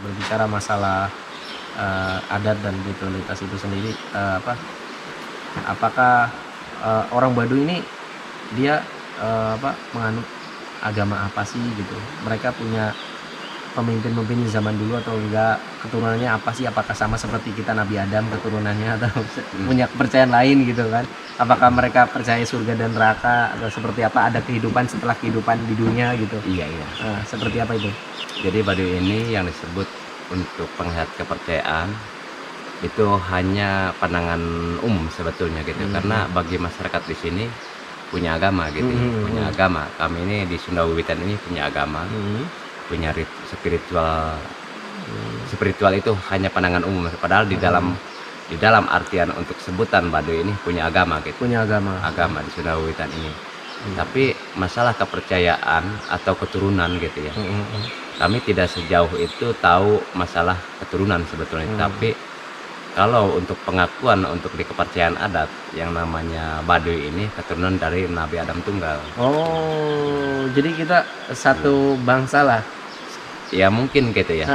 berbicara masalah adat dan ritualitas itu sendiri, apakah orang Baduy ini dia menganut agama apa sih gitu? Mereka punya pemimpin-pemimpin di zaman dulu atau enggak? Keturunannya apa sih? Apakah sama seperti kita Nabi Adam keturunannya atau punya kepercayaan lain gitu kan? Apakah mereka percaya surga dan neraka atau seperti apa? Ada kehidupan setelah kehidupan di dunia gitu? Iya, iya. Seperti apa itu? Jadi Baduy ini yang disebut untuk penglihat kepercayaan itu hanya pandangan umum sebetulnya gitu. Karena bagi masyarakat di sini punya agama gitu, punya agama. Kami ini di Sunda Wiwitan ini punya agama, punya spiritual. Spiritual itu hanya pandangan umum. Padahal di dalam artian untuk sebutan Baduy ini punya agama gitu. Punya agama. Agama di Sunda Wiwitan ini. Tapi masalah kepercayaan atau keturunan gitu ya. Kami tidak sejauh itu tahu masalah keturunan sebetulnya. Tapi kalau untuk pengakuan untuk di kepercayaan adat yang namanya Baduy ini keturunan dari Nabi Adam Tunggal. Oh, jadi kita satu bangsa lah. Ya mungkin gitu ya.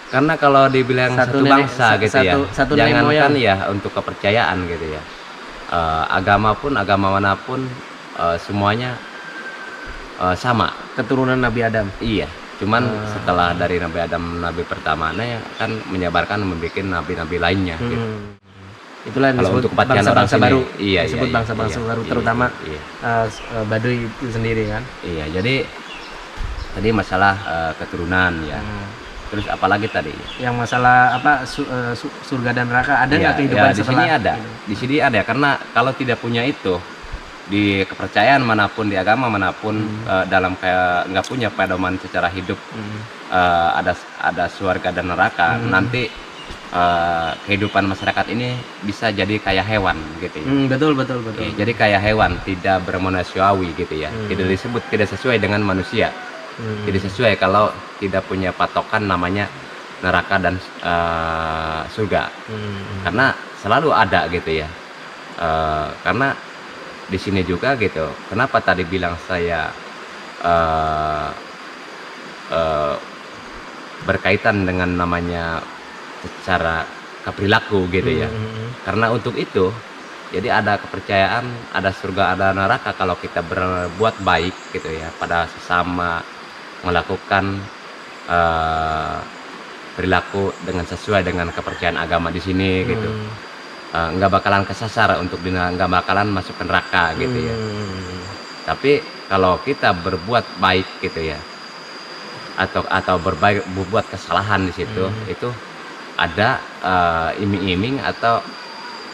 Karena kalau dibilang satu bangsa gitu ya. Jangankan ya untuk kepercayaan gitu ya. Agama manapun semuanya sama. Keturunan Nabi Adam. Iya. Cuman setelah dari Nabi Adam, Nabi pertamanya kan menyebarkan membuat nabi-nabi lainnya gitu. Itulah yang disebut bangsa-bangsa baru. Iya, disebut bangsa-bangsa baru, terutama Baduy itu sendiri kan. Iya, jadi tadi masalah keturunan ya. Terus apalagi tadi? Yang masalah surga dan neraka, ada nggak kehidupan di setelah? Sini ada. Di sini ada, karena kalau tidak punya itu di kepercayaan manapun, di agama manapun, dalam kayak nggak punya pedoman secara hidup, ada surga dan neraka, nanti kehidupan masyarakat ini bisa jadi kayak hewan gitu ya. Betul. Jadi kayak hewan, tidak bermanusiawi gitu ya. Tidak sesuai dengan manusia. Tidak sesuai kalau tidak punya patokan namanya neraka dan surga. Karena selalu ada gitu ya. Karena di sini juga gitu. Kenapa tadi bilang saya berkaitan dengan namanya secara perilaku gitu ya. Karena untuk itu jadi ada kepercayaan, ada surga, ada neraka kalau kita berbuat baik gitu ya pada sesama, melakukan perilaku dengan sesuai dengan kepercayaan agama di sini gitu. Nggak bakalan kesasar untuk nggak bakalan masuk ke neraka gitu ya. Tapi kalau kita berbuat baik gitu ya, atau berbuat kesalahan di situ, itu ada iming-iming atau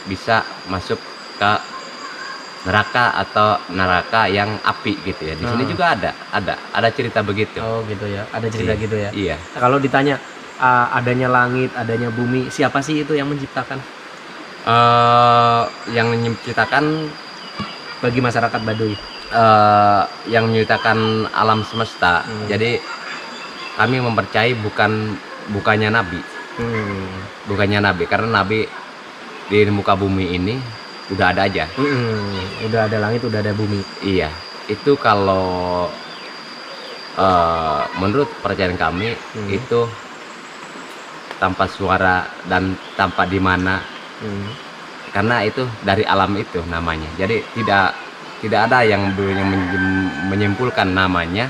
bisa masuk ke neraka yang api gitu ya. Di sini juga ada cerita begitu. Oh gitu ya, ada cerita gitu ya. Iya. Nah, kalau ditanya adanya langit, adanya bumi, siapa sih itu yang menciptakan? Yang menciptakan Bagi masyarakat Baduy, yang menciptakan alam semesta. Jadi kami mempercayai bukannya nabi. Bukannya nabi, karena nabi di muka bumi ini udah ada aja. Udah ada langit, udah ada bumi. Iya, itu kalau menurut percayaan kami itu tanpa suara dan tanpa di mana. Karena itu dari alam itu namanya. Jadi tidak ada yang menyimpulkan namanya.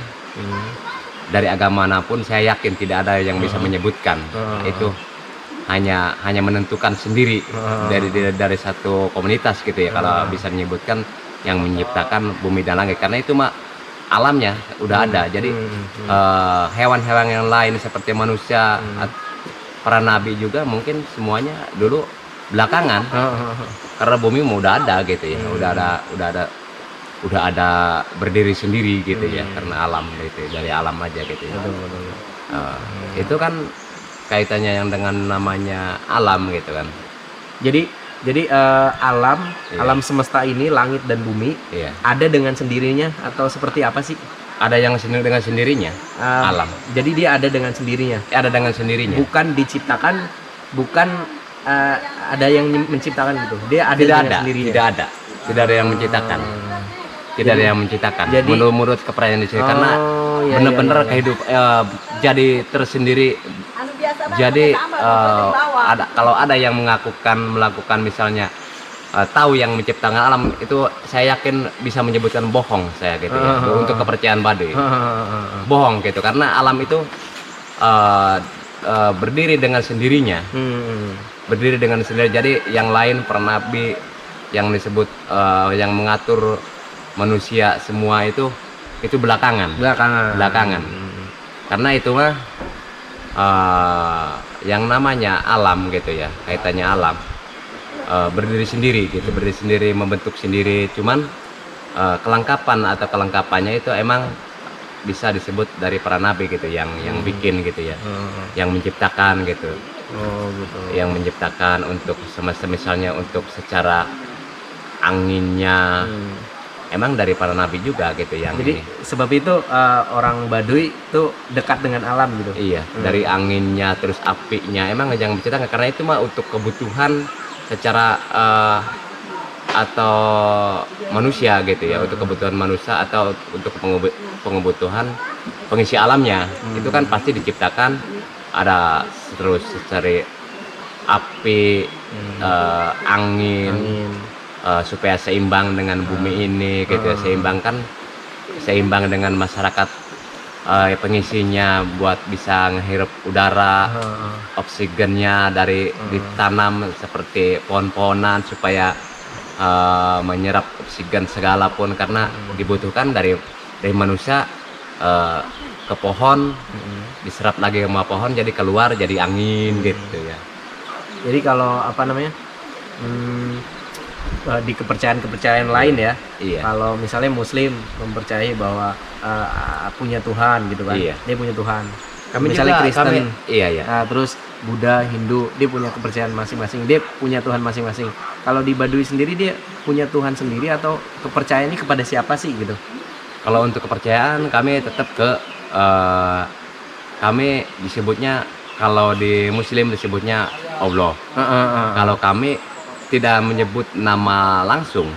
Dari agama manapun saya yakin tidak ada yang bisa menyebutkan. Itu hanya menentukan sendiri dari satu komunitas gitu ya. Kalau bisa menyebutkan yang menciptakan bumi dan langit, karena itu mah alamnya udah ada. Jadi hewan-hewan yang lain seperti manusia, para nabi juga mungkin semuanya dulu belakangan. Karena bumi udah ada gitu ya. Udah ada berdiri sendiri gitu ya, karena alam gitu, dari alam aja gitu ya. Betul. Itu kan kaitannya yang dengan namanya alam gitu kan. Jadi alam semesta ini, langit dan bumi, ada dengan sendirinya atau seperti apa sih? Ada yang dengan sendirinya, alam. Jadi dia ada dengan sendirinya. Ada dengan sendirinya. Bukan diciptakan, bukan ada yang menciptakan gitu. Dia ada Tidak dengan ada, sendirinya. tidak ada yang menciptakan. Tidak ada yang menciptakan. Jadi, menurut kepercayaan di sini, karena benar-benar hidup jadi tersendiri Jadi kalau ada yang melakukan misalnya tahu yang menciptakan alam itu, saya yakin bisa menyebutkan bohong saya gitu ya, untuk kepercayaan Baduy. Bohong gitu, karena alam itu berdiri dengan sendirinya. Berdiri dengan sendiri. Jadi yang lain para nabi yang disebut yang mengatur manusia semua itu belakangan. Karena itu mah yang namanya alam gitu ya, kaitannya alam berdiri sendiri gitu, berdiri sendiri, membentuk sendiri. Cuman kelengkapannya itu emang bisa disebut dari para nabi gitu, yang bikin gitu ya, yang menciptakan gitu. Yang menciptakan untuk misalnya untuk secara anginnya emang dari para nabi juga gitu yang jadi ini. Sebab itu orang Baduy itu dekat dengan alam gitu. Iya, dari anginnya terus apinya emang yang menciptakan, karena itu mah untuk kebutuhan secara atau manusia gitu ya, untuk kebutuhan manusia atau untuk pengebutuhan pengisi alamnya. Itu kan pasti diciptakan ada terus secara api, angin. Supaya seimbang dengan bumi ini gitu ya, seimbang dengan masyarakat pengisinya, buat bisa ngehirup udara, oksigennya dari ditanam seperti pohon-pohonan supaya menyerap oksigen segala pun, karena dibutuhkan dari manusia ke pohon, diserap lagi sama pohon, jadi keluar jadi angin gitu ya. Jadi kalau apa namanya di kepercayaan lain ya, kalau misalnya Muslim mempercayai bahwa punya Tuhan gitu kan, dia punya Tuhan. Misalnya Kristen, terus Buddha, Hindu, dia punya kepercayaan masing-masing, dia punya Tuhan masing-masing. Kalau di Baduy sendiri dia punya Tuhan sendiri atau kepercayaan ini kepada siapa sih gitu? Kalau untuk kepercayaan kami tetap kami disebutnya, kalau di Muslim disebutnya Allah. Kalau kami tidak menyebut nama langsung.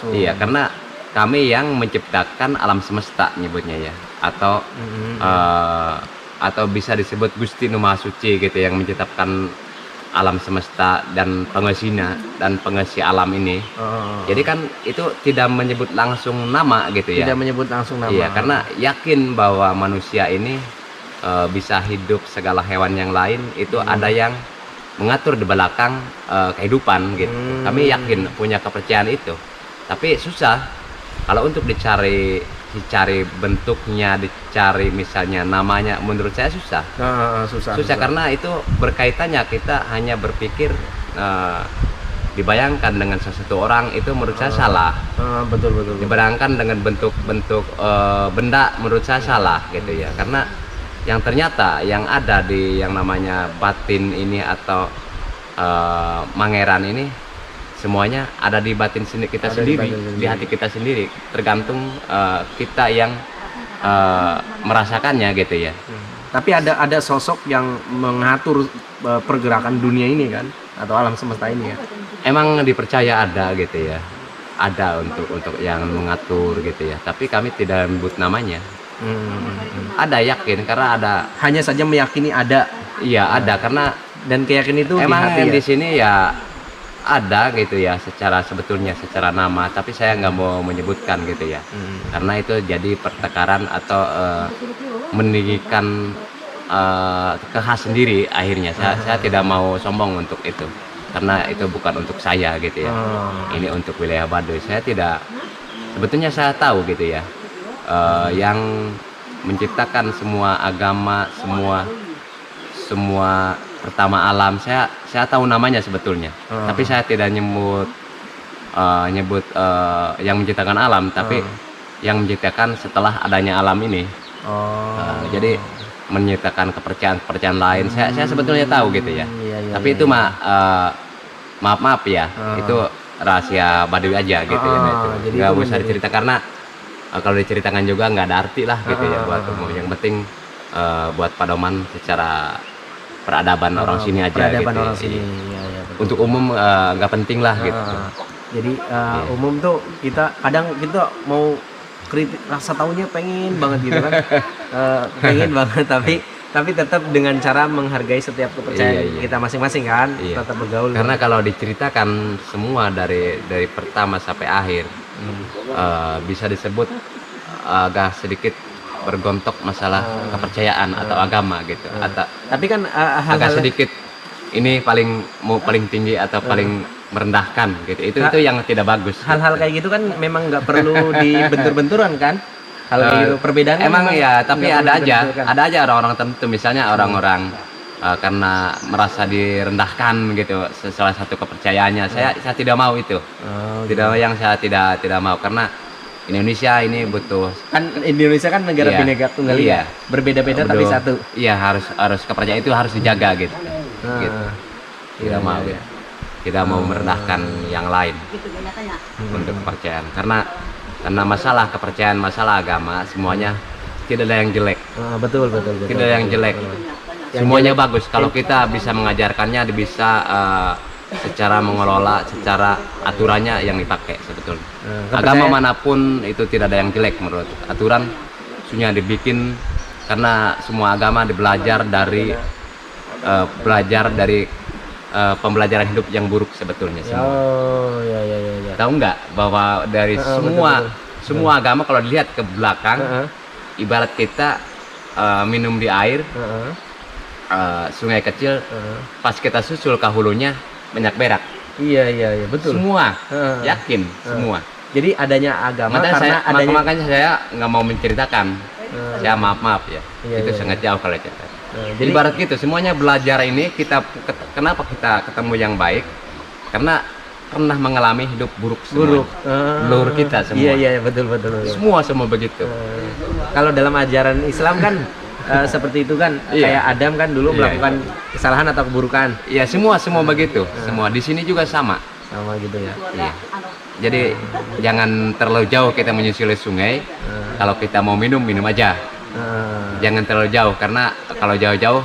Iya, karena kami yang menciptakan alam semesta nyebutnya ya, atau bisa disebut Gusti Nu Maha Suci gitu, yang menciptakan alam semesta dan pengisinya dan pengisi alam ini. Jadi kan itu tidak menyebut langsung nama gitu ya. Tidak menyebut langsung nama. Iya, karena yakin bahwa manusia ini bisa hidup, segala hewan yang lain itu ada yang mengatur di belakang kehidupan gitu. Kami yakin punya kepercayaan itu. Tapi susah kalau untuk dicari bentuknya, dicari misalnya namanya, menurut saya susah. Susah karena itu berkaitannya, kita hanya berpikir dibayangkan dengan sesuatu orang, itu menurut saya salah. Betul. Dibayangkan dengan bentuk benda, menurut saya salah gitu ya. Karena yang ternyata yang ada di yang namanya batin ini atau mangeran ini, semuanya ada di batin kita sendiri, di hati kita sendiri. Tergantung kita yang merasakannya gitu ya. Tapi ada sosok yang mengatur pergerakan dunia ini kan, atau alam semesta ini ya. Emang dipercaya ada gitu ya, ada untuk yang mengatur gitu ya. Tapi kami tidak menyebut namanya. Ada, yakin karena ada. Hanya saja meyakini ada. Iya, ada, karena dan keyakinan itu emang di hati, di sini ya ada gitu ya, sebetulnya secara nama, tapi saya nggak mau menyebutkan gitu ya. Karena itu jadi pertengkaran atau meninggikan khas sendiri akhirnya. Saya tidak mau sombong untuk itu, karena itu bukan untuk saya gitu ya. Ini untuk wilayah Baduy. Sebetulnya saya tahu gitu ya, yang menciptakan semua agama, semua pertama alam, saya tahu namanya sebetulnya. Tapi saya tidak nyebut yang menciptakan alam, tapi yang menciptakan setelah adanya alam ini. Jadi menciptakan kepercayaan lain, saya sebetulnya tahu gitu ya. Tapi itu maaf ya, itu rahasia Baduy aja gitu ya. Jadi nggak usah diceritakan, karena kalau diceritakan juga nggak ada arti lah gitu ya buat umum. Yang penting buat padoman secara peradaban orang sini aja gitu. Orang sini. Untuk umum nggak penting lah gitu. Jadi umum tuh kadang kita mau kritik, rasa taunya pengen banget gitu kan. Pengen banget, tapi tapi tetap dengan cara menghargai setiap kepercayaan Iya. kita masing-masing kan, Iya. tetap bergaul. Karena kalau diceritakan semua dari pertama sampai akhir, bisa disebut agak sedikit bergontok masalah kepercayaan atau agama gitu, atau tapi kan agak hal-hal sedikit ini paling tinggi atau paling merendahkan gitu. Itu yang tidak bagus. hal-hal kayak gitu kan memang nggak perlu dibentur-benturan kan, hal kayak gitu perbedaan Emang memang ya, tapi nggak perlu ada aja, dibenturkan. ada aja orang-orang tertentu, misalnya orang-orang karena merasa direndahkan gitu, salah satu kepercayaannya. Saya tidak mau itu. Oh, Tidak, yang saya tidak mau, karena Indonesia ini butuh. kan Indonesia kan negara Iya. Bhinneka Tunggal Ika, Iya. berbeda-beda tapi Betul. satu. Iya, harus kepercayaan itu harus dijaga gitu. Gitu. Ah, Tidak iya, mau iya, gitu. Tidak mau merendahkan yang lain Hmm. untuk kepercayaan. Karena masalah kepercayaan, masalah agama, semuanya tidak ada yang jelek. Betul. Tidak ada yang jelek. Yang Semuanya jelek- bagus kalau kita bisa mengajarkannya, bisa secara mengelola, secara aturannya yang dipakai sebetulnya. Agama manapun itu tidak ada yang jelek menurut aturan. Sunya dibikin karena semua agama belajar dari pembelajaran hidup yang buruk sebetulnya semua. Oh, ya. Tahu nggak bahwa dari semua agama kalau dilihat ke belakang, ibarat kita minum di air sungai kecil, pas kita susul ke hulunya banyak berak. Iya, betul. Semua Heeh. yakin semua. Jadi adanya agama Makanya saya nggak mau menceritakan. Saya maaf ya. Iya, Itu iya, sangat jauh kalau cerita. jadi Ibarat gitu, semuanya belajar ini kenapa kita ketemu yang baik? Karena pernah mengalami hidup buruk semua. buruk. Leluhur kita semua. Iya, betul. Semua begitu. Kalau dalam ajaran Islam kan seperti itu kan, Iya. kayak Adam kan dulu Iya, melakukan kesalahan atau keburukan, Ya semua begitu. Semua di sini juga sama. sama gitu ya. Iya. Jadi jangan terlalu jauh kita menyusuri sungai. Kalau kita mau minum aja. Jangan terlalu jauh, karena kalau jauh-jauh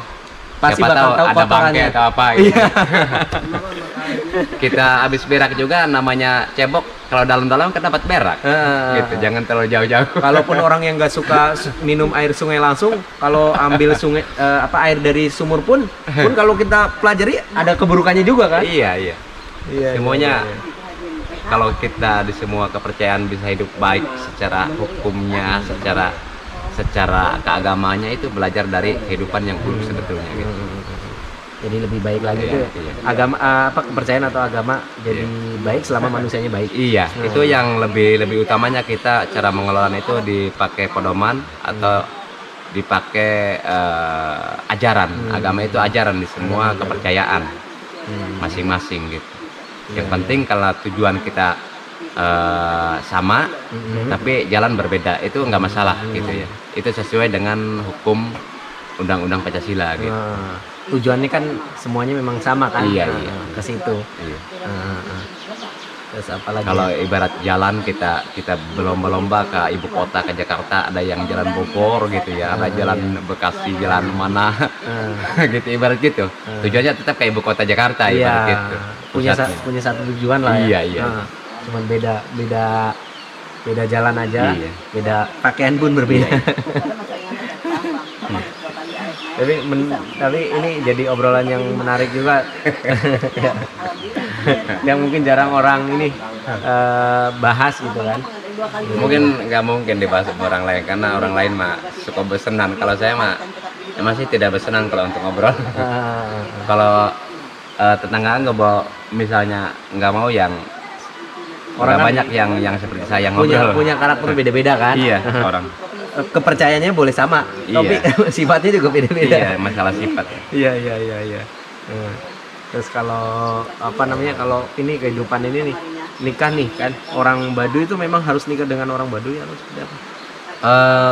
Pasti siapa bakal tahu tahu ada bangkai kotorannya. atau apa gitu. Kita habis berak juga, namanya cebok, kalau dalam-dalam kan dapat berak. Gitu. Jangan terlalu jauh-jauh. Kalaupun orang yang nggak suka minum air sungai langsung, kalau ambil sungai air dari sumur pun kalau kita pelajari ada keburukannya juga kan? Iya. Semuanya kalau kita di semua kepercayaan bisa hidup baik secara hukumnya, secara keagamanya, itu belajar dari kehidupan yang buruk sebetulnya gitu. Jadi lebih baik lagi Iya, tuh iya. agama kepercayaan atau agama jadi baik selama manusianya baik. Iya, itu yang lebih utamanya, kita cara mengelolanya itu dipakai pedoman atau dipakai ajaran. Agama itu ajaran di semua kepercayaan masing-masing gitu. Yang penting kalau tujuan kita sama, tapi jalan berbeda, itu nggak masalah gitu ya. Itu sesuai dengan hukum Undang-Undang Pancasila gitu. Tujuannya kan semuanya memang sama kan? Iya. Ke situ. Iya. Terus apa lagi? Kalau ibarat jalan, kita berlomba-lomba ke ibu kota, ke Jakarta, ada yang jalan Bogor gitu ya, ada jalan Bekasi, jalan mana gitu, ibarat gitu. Tujuannya tetap ke ibu kota Jakarta, ibarat gitu. Pusatnya. punya satu tujuan lah ya. Iya. Cuman beda jalan aja, Iya. beda pakaian pun berbeda. Tapi ini jadi obrolan yang menarik juga. Yang mungkin jarang orang ini bahas gitu kan. Mungkin nggak mungkin dibahas sama orang lain, karena orang lain mah suka bersenang. Kalau saya mah masih tidak bersenang kalau untuk ngobrol. Kalau tetangga nggak mau, misalnya nggak mau yang Orang kan banyak yang seperti saya ngobrol. punya karakter beda-beda kan. Iya, orang. Kepercayaannya boleh sama, Iya. tapi sifatnya juga beda-beda. Iya, masalah sifat. Iya. Terus kalau kalau ini kehidupan ini nih, nikah nih kan, orang Baduy itu memang harus nikah dengan orang Baduy atau seperti apa?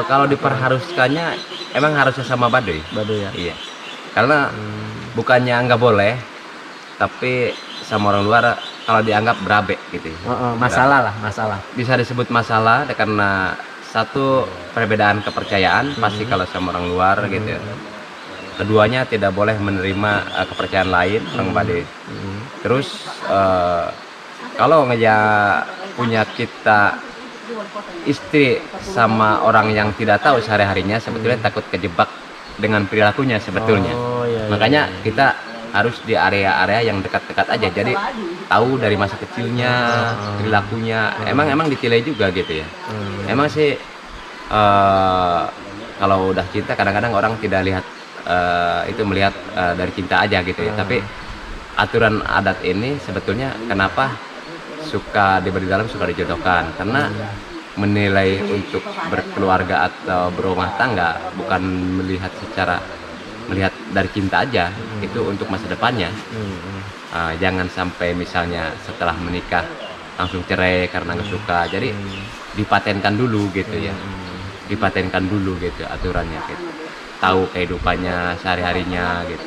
Kalau diperharuskannya emang harusnya sama Baduy. Baduy ya. Iya. Karena bukannya nggak boleh, tapi sama orang luar kalau dianggap berabe gitu. Masalah. Bisa disebut masalah karena satu, perbedaan kepercayaan pasti kalau sama orang luar gitu ya. Keduanya tidak boleh menerima kepercayaan lain orang Baduy. Terus kalau punya kita istri sama orang yang tidak tahu sehari-harinya, sebetulnya takut kejebak dengan perilakunya sebetulnya. Oh, iya, iya, Makanya iya. kita harus di area-area yang dekat-dekat aja. Jadi tahu dari masa kecilnya, perilakunya. Emang ditilai juga gitu ya. Emang sih kalau udah cinta kadang-kadang orang tidak lihat itu melihat dari cinta aja gitu ya. Tapi aturan adat ini sebetulnya kenapa suka diberi dalam suka dijodohkan, karena menilai untuk berkeluarga atau berumah tangga bukan melihat dari cinta aja, itu untuk masa depannya. Jangan sampai misalnya setelah menikah langsung cerai karena nggak suka. Jadi dipatenkan dulu gitu ya, dipatenkan dulu gitu aturannya gitu. Tahu kehidupannya sehari-harinya gitu,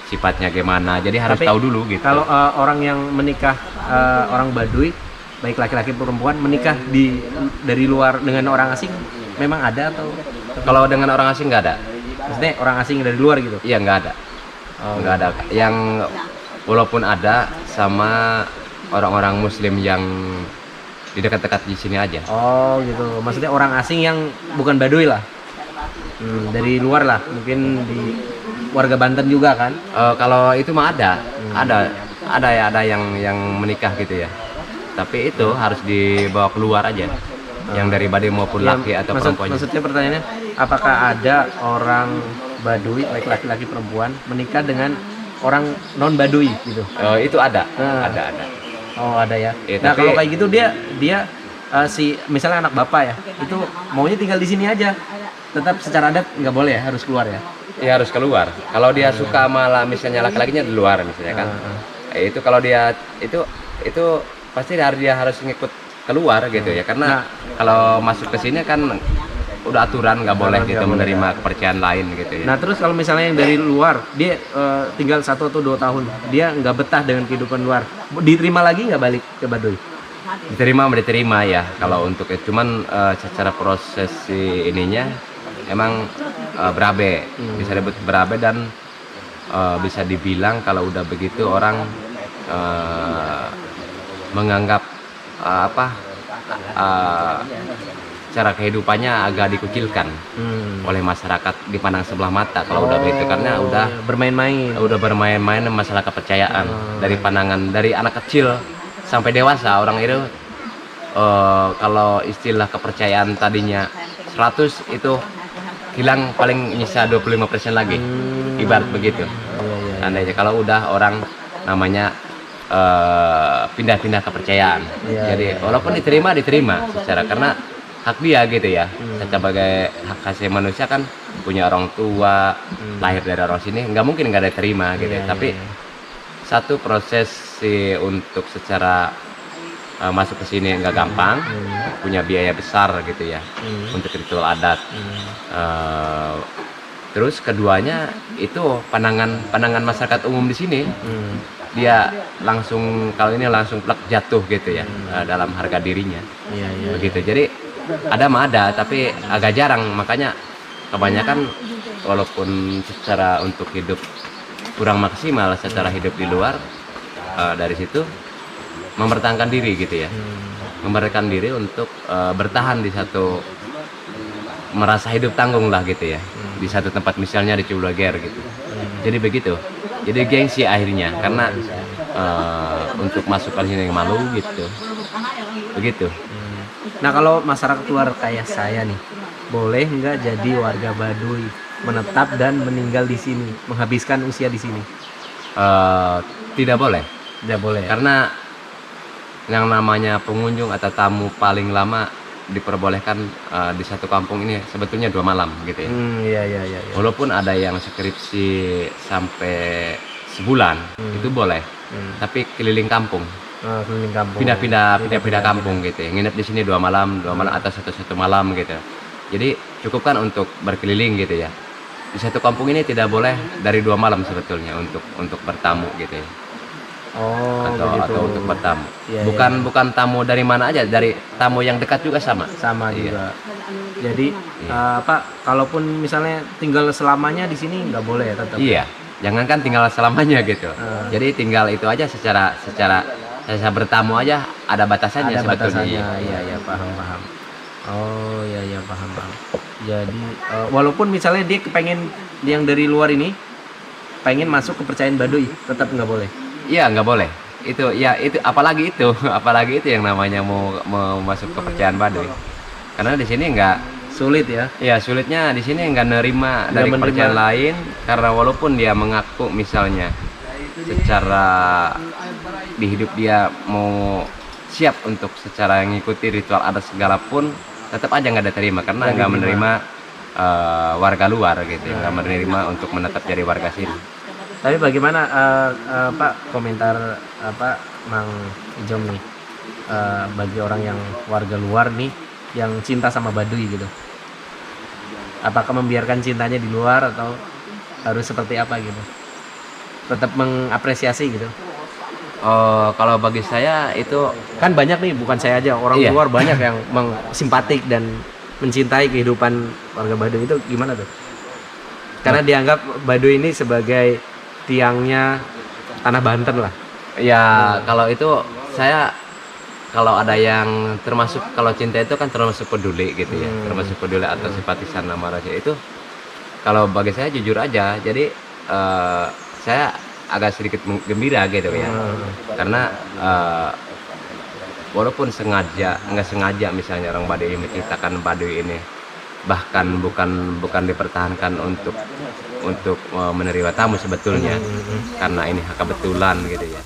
sifatnya gimana, jadi harus Tapi tahu dulu gitu. Kalau orang yang menikah, orang Baduy, baik laki-laki perempuan menikah dari luar dengan orang asing, memang ada atau Kalau dengan orang asing nggak ada. maksudnya orang asing dari luar gitu? Iya, nggak ada. Nggak ada. Yang walaupun ada sama orang-orang Muslim yang di dekat-dekat di sini aja. Oh gitu, maksudnya orang asing yang bukan Baduy lah, dari luar lah, mungkin di warga Banten juga kan? Kalau itu mah ada yang menikah gitu ya. Tapi itu harus dibawa keluar aja. Yang dari Baduy maupun laki atau perempuannya. Maksudnya pertanyaannya, apakah ada orang Baduy, baik laki-laki perempuan, menikah dengan orang non Baduy gitu? Itu ada, Nah. ada. Oh ada ya. Ya, Nah tapi- kalau kayak gitu dia si misalnya anak bapak ya, itu maunya tinggal di sini aja, tetap secara adat nggak boleh ya, harus keluar ya? Ya harus keluar. Kalau dia suka malah misalnya laki-lakinya di luar misalnya kan. Itu kalau dia itu pasti dia harus ngikut keluar gitu ya. Karena kalau masuk ke sini kan udah aturan nggak boleh Nggak gitu boleh, menerima kepercayaan lain gitu ya. Nah terus kalau misalnya yang dari luar, dia tinggal 1 atau 2 tahun, dia nggak betah dengan kehidupan luar, diterima lagi nggak balik ke Baduy? Diterima ya kalau untuk itu. Cuman secara proses si ininya emang berabe, bisa disebut berabe, dan bisa dibilang kalau udah begitu orang menganggap cara kehidupannya agak dikucilkan oleh masyarakat, dipandang sebelah mata kalau udah begitu, karena udah bermain-main. bermain-main masalah kepercayaan. Dari pandangan dari anak kecil sampai dewasa orang itu kalau istilah kepercayaan tadinya 100 itu hilang paling nyisa 25% lagi, ibarat begitu. Andainya kalau udah orang namanya pindah-pindah kepercayaan. Jadi walaupun diterima secara karena hak dia gitu ya. Sebagai hak asasi manusia kan, punya orang tua, lahir dari orang sini, nggak mungkin nggak diterima gitu ya. Tapi satu proses sih untuk secara masuk ke sini nggak gampang, punya biaya besar gitu ya untuk ritual adat. Terus keduanya itu pandangan masyarakat umum di sini, dia langsung kalau ini langsung plek jatuh gitu ya dalam harga dirinya. Begitu. Jadi ada mah ada, tapi agak jarang. Makanya kebanyakan walaupun secara untuk hidup kurang maksimal, secara hidup di luar, dari situ mempertahankan diri gitu ya, mempertahankan diri untuk bertahan di satu, merasa hidup tanggung lah gitu ya, di satu tempat misalnya di Cibulager gitu. Jadi begitu, jadi gengsi akhirnya karena untuk masuk ke sini malu gitu, begitu. Nah kalau masyarakat luar kayak saya nih, boleh nggak jadi warga Baduy, menetap dan meninggal di sini, menghabiskan usia di sini? Tidak boleh. Tidak boleh. Karena yang namanya pengunjung atau tamu paling lama diperbolehkan di satu kampung ini sebetulnya 2 malam gitu ya. Iya. Walaupun ada yang skripsi sampai sebulan, itu boleh. Tapi keliling kampung, Keliling kampung. pindah-pindah kampung gitu ya. Nginep di sini 2 malam atau satu malam gitu. Jadi cukup kan untuk berkeliling gitu ya. Di satu kampung ini tidak boleh dari 2 malam sebetulnya untuk bertamu gitu ya. Atau untuk bertamu. Bukan tamu dari mana aja, dari tamu yang dekat juga sama juga. Jadi kalaupun misalnya tinggal selamanya di sini nggak boleh ya tetap. Iya, jangankan tinggal selamanya gitu. Jadi tinggal itu aja secara bertamu aja ada batasannya sebetulnya. Iya, paham. Oh iya, paham. Jadi walaupun misalnya dia kepengen yang dari luar ini pengen masuk kepercayaan Baduy, tetap nggak boleh. Iya, nggak boleh. Itu ya itu apalagi itu, apalagi itu yang namanya mau masuk kepercayaan Baduy. Karena di sini nggak Sulit ya. ya sulitnya di sini nggak nerima dari Nggak menerima. kepercayaan lain karena walaupun dia mengaku misalnya secara di hidup dia mau siap untuk secara mengikuti ritual adat segala pun tetap aja nggak diterima karena Nggak nggak diterima. menerima warga luar gitu, nggak menerima untuk menetap jadi warga sini. Tapi bagaimana Pak komentar Mang Ijom nih bagi orang yang warga luar nih yang cinta sama Baduy gitu? Apakah membiarkan cintanya di luar atau harus seperti apa gitu? Tetap mengapresiasi gitu. Kalau bagi saya itu Kan banyak nih, bukan saya aja, orang Iya. luar banyak yang simpatik dan mencintai kehidupan warga Baduy. Itu gimana tuh? Karena dianggap Baduy ini sebagai tiangnya tanah Banten lah. ya kalau itu saya kalau ada yang termasuk kalau cinta itu kan termasuk peduli gitu ya, termasuk peduli atau simpatisan nama raja itu. Kalau bagi saya jujur aja, jadi saya agak sedikit gembira gitu ya, karena walaupun sengaja nggak sengaja misalnya orang Baduy menciptakan Baduy ini bahkan bukan dipertahankan untuk menerima tamu sebetulnya karena ini kebetulan gitu ya.